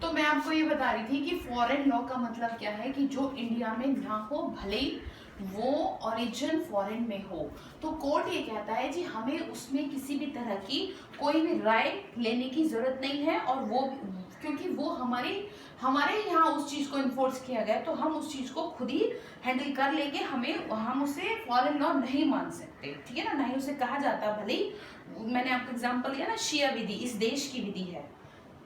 तो मैं आपको ये बता रही थी कि फॉरेन लॉ का मतलब क्या है कि जो इंडिया में ना हो, भले ही वो ओरिजिन फॉरेन में हो, तो कोर्ट ये कहता है जी हमें उसमें किसी भी तरह की कोई भी राय लेने की जरूरत नहीं है, और वो क्योंकि वो हमारे हमारे यहाँ उस चीज को इन्फोर्स किया गया, तो हम उस चीज को खुद ही हैंडल कर लेंगे। हम उसे फॉरेन लॉ नहीं मान सकते, ठीक है ना, नहीं उसे कहा जाता। भले ही मैंने आपको एग्जांपल दिया ना, शिया विधि इस देश की विधि है,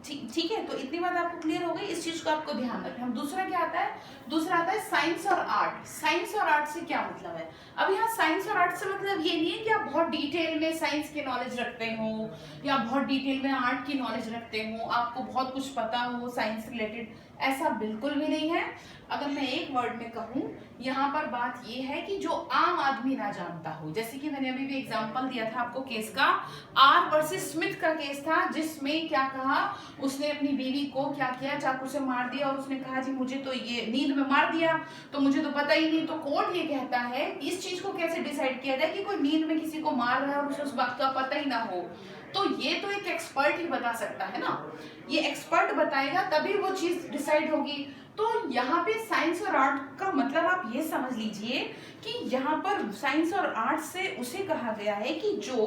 ठीक ठीक है। तो इतनी बात आपको क्लियर हो गई, इस चीज को आपको ध्यान रखना। हम दूसरा क्या आता है, दूसरा आता है साइंस और आर्ट। साइंस और आर्ट से क्या मतलब है? अब यहाँ साइंस और आर्ट से मतलब ये नहीं है कि आप बहुत डिटेल में साइंस की नॉलेज रखते हो या बहुत डिटेल में आर्ट की नॉलेज रखते हो, आपको बहुत कुछ पता हो साइंस रिलेटेड, ऐसा बिल्कुल भी नहीं है। अगर मैं एक वर्ड में कहूँ, यहाँ पर बात ये है कि जो आम आदमी ना जानता हो, जैसे कि मैंने अभी भी एग्जांपल दिया था आपको केस का, आर वर्सेस स्मिथ का केस था, जिसमें क्या कहा, उसने अपनी बीवी को क्या किया, चाकू से मार दिया, और उसने कहा जी मुझे तो ये नींद में मार दिया, तो मुझे तो पता ही नहीं। तो कोर्ट ये कहता है इस चीज को कैसे डिसाइड किया जाए कि कोई नींद में किसी को मार रहा है और उसे उस बात का पता ही ना हो? तो ये तो एक एक्सपर्ट ही बता सकता है ना, ये एक्सपर्ट बताएगा तभी वो चीज डिसाइड होगी। तो यहाँ पे साइंस और आर्ट का मतलब आप ये समझ लीजिए कि यहाँ पर साइंस और आर्ट से उसे कहा गया है कि जो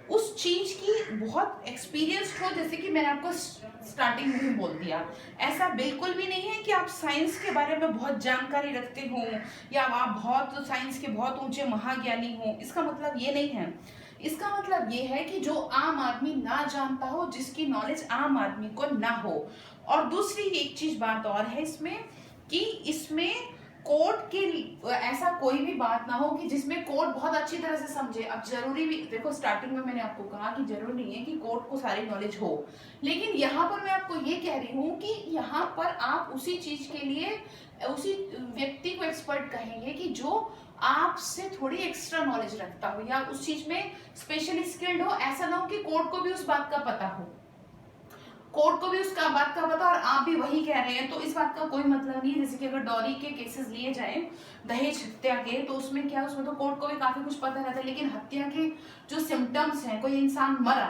उस चीज की बहुत एक्सपीरियंस्ड हो, जैसे कि मैंने आपको स्टार्टिंग में ही बोल दिया। ऐसा बिल्कुल भी नहीं है कि आप साइंस के बारे में बहुत जानकारी रखते हो या आप बहुत साइंस के बहुत ऊंचे महाज्ञानी हो, इसका मतलब ये नहीं है। इसका मतलब ये है कि जो आम आदमी ना जानता हो, जिसकी नॉलेज आम आदमी को ना हो। और दूसरी एक चीज बात और है इसमें कि इसमें कोर्ट के ऐसा कोई भी बात ना हो कि जिसमें कोर्ट बहुत अच्छी तरह से समझे। अब जरूरी भी देखो, स्टार्टिंग में मैंने आपको कहा कि जरूरी नहीं है कि कोर्ट को सारी नॉलेज हो, लेकिन यहाँ पर मैं आपको ये कह रही हूँ कि यहाँ पर आप उसी चीज के लिए उसी व्यक्ति को एक्सपर्ट कहेंगे कि जो आपसे थोड़ी एक्स्ट्रा नॉलेज रखता हो या उस चीज में स्पेशली स्किल्ड हो। ऐसा ना हो कि कोर्ट को भी उस बात का पता हो, कोर्ट को भी उसका बात का पता और आप भी वही कह रहे हैं, तो इस बात का कोई मतलब नहीं है। जैसे कि अगर डॉरी के केसेस लिए जाए, दहेज हत्या के, तो उसमें क्या, उसमें तो कोर्ट को भी काफी कुछ पता रहता है, लेकिन हत्या के जो सिम्टम्स हैं, कोई इंसान मरा,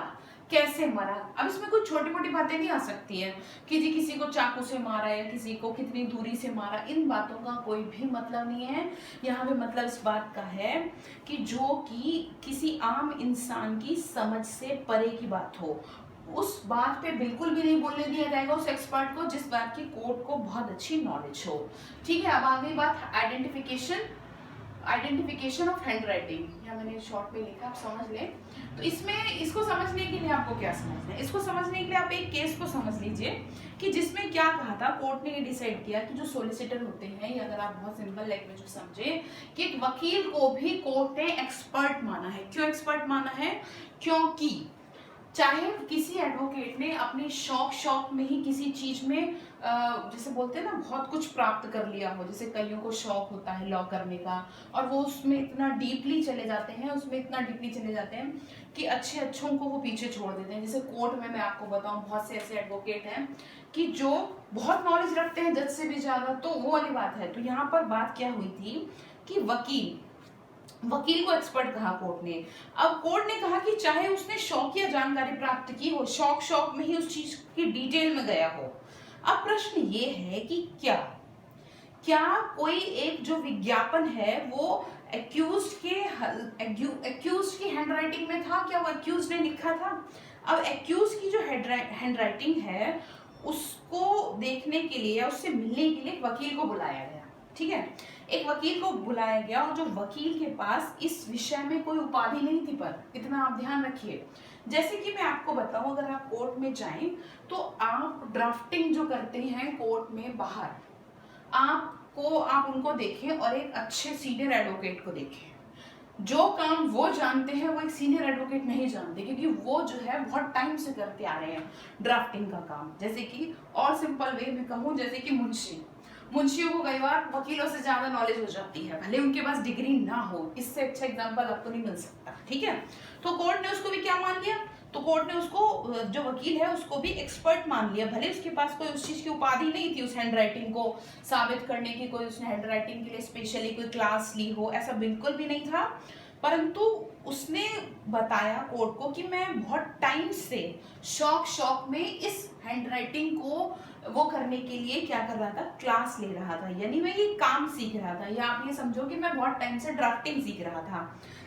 कैसे मरा, अब इसमें कुछ छोटी मोटी बातें नहीं आ सकती है कि जी किसी को चाकू से मारा या किसी को कितनी दूरी से मारा, इन बातों का कोई भी मतलब नहीं है। यहाँ पे मतलब इस बात का है कि जो कि किसी आम इंसान की समझ से परे की बात हो, उस बात पे बिल्कुल भी नहीं बोलने दिया जाएगा उस एक्सपर्ट को जिस बात की कोर्ट को बहुत अच्छी नॉलेज हो। ठीक है, अब आ गई बात identification, identification of hand writing. या मैंने शॉर्ट में लिखा, आप समझ लें। तो इसमें इसको समझने के लिए आपको क्या समझना है, इसको समझने के लिए आप एक केस को समझ लीजिए कि जिसमें क्या कहा था, कोर्ट ने ये डिसाइड किया कि जो सोलिसिटर होते हैं, या अगर आप बहुत सिंपल लैंग्वेज में समझे कि एक वकील को भी कोर्ट ने एक्सपर्ट माना है। क्यों एक्सपर्ट माना है? क्योंकि चाहे किसी एडवोकेट ने अपने शौक में ही किसी चीज में जैसे बोलते हैं ना बहुत कुछ प्राप्त कर लिया हो, जैसे कईयों को शौक होता है लॉ करने का, और वो उसमें इतना डीपली चले जाते हैं, उसमें इतना डीपली चले जाते हैं कि अच्छे अच्छों को वो पीछे छोड़ देते हैं। जैसे कोर्ट में मैं आपको बताऊं, बहुत से ऐसे एडवोकेट हैं कि जो बहुत नॉलेज रखते हैं जज से भी ज्यादा, तो वो वाली बात है। तो यहाँ पर बात क्या हुई थी कि वकील को एक्सपर्ट कहा कोर्ट ने। अब कोर्ट ने कहा कि चाहे उसने शौकिया जानकारी प्राप्त की हो, शौक में ही उस चीज की डिटेल में गया हो। अब प्रश्न ये है कि क्या क्या कोई एक जो विज्ञापन है वो एक्यूज की हैंडराइटिंग में था? क्या वो एक्यूज ने लिखा था? अब एक्यूज की जो हैंडराइटिंग है उसको देखने के लिए, उससे मिलने के लिए एक वकील को बुलाया गया। ठीक है, एक वकील को बुलाया गया, और जो वकील के पास इस विषय में कोई उपाधि नहीं थी। पर इतना आप ध्यान रखिए, जैसे कि मैं आपको बताऊं, अगर आप कोर्ट में जाएं तो आप ड्राफ्टिंग जो करते हैं कोर्ट में बाहर, आप उनको देखें और एक अच्छे सीनियर एडवोकेट को देखें। जो काम वो जानते हैं वो एक सीनियर एडवोकेट नहीं जानते, क्योंकि वो जो है बहुत टाइम से करते आ रहे हैं ड्राफ्टिंग का काम। जैसे कि और सिंपल वे में कहूँ, जैसे कि मुंशियों को कई बार वकीलों से ज्यादा नॉलेज हो जाती है, भले उनके पास डिग्री ना हो। इससे अच्छा एग्जांपल आपको नहीं मिल सकता। ठीक है, तो कोर्ट ने उसको भी क्या मान लिया, तो कोर्ट ने उसको, जो वकील है उसको भी एक्सपर्ट मान लिया। भले उसके पास कोई उस चीज की उपाधि नहीं थी, उस हैंडराइटिंग को साबित करने की कोई उसने हैंडराइटिंग के लिए स्पेशली कोई क्लास ली हो, ऐसा बिल्कुल भी नहीं था, परंतु उसने बताया कोर्ट को कि मैं बहुत टाइम से शौक में इस हैंडराइटिंग को वो करने के लिए क्या कर रहा था, क्लास ले रहा था, यानी मैं ये काम सीख रहा था, या आप ये समझो कि मैं बहुत टाइम से ड्राफ्टिंग सीख रहा था,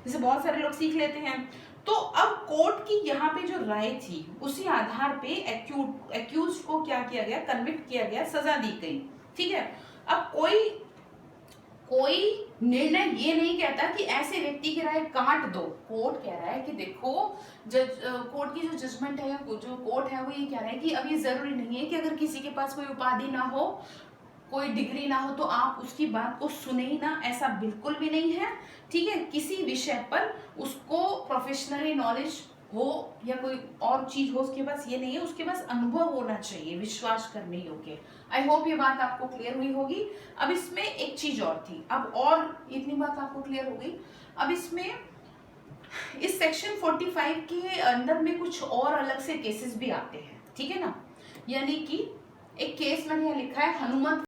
जैसे बहुत सारे लोग सीख लेते हैं। तो अब कोर्ट की यहाँ पे जो राय थी उसी आधार पे एक्यूज को क्या किया गया, कन्विक्ट किया गया, सजा दी गई। ठीक है, अब कोई निर्णय ये नहीं कहता कि ऐसे व्यक्ति की राय काट दो। कोर्ट कह रहा है कि देखो, कोर्ट की जो जजमेंट है, जो कोर्ट है वो ये कह रहा है कि अब ये जरूरी नहीं है कि अगर किसी के पास कोई उपाधि ना हो, कोई डिग्री ना हो तो आप उसकी बात को सुने ही ना, ऐसा बिल्कुल भी नहीं है। ठीक है, किसी विषय पर उसको प्रोफेशनली नॉलेज हो या कोई और चीज हो उसके पास, ये नहीं है, उसके पास अनुभव होना चाहिए विश्वास करने योग्य। आई होप ये बात आपको क्लियर हुई होगी। अब इसमें एक चीज और थी, अब और इतनी बात आपको क्लियर हो गई। अब इसमें इस सेक्शन 45 के अंदर में कुछ और अलग से केसेस भी आते हैं। ठीक है ना, यानी कि एक केस मैंने यहाँ लिखा है, हनुमंत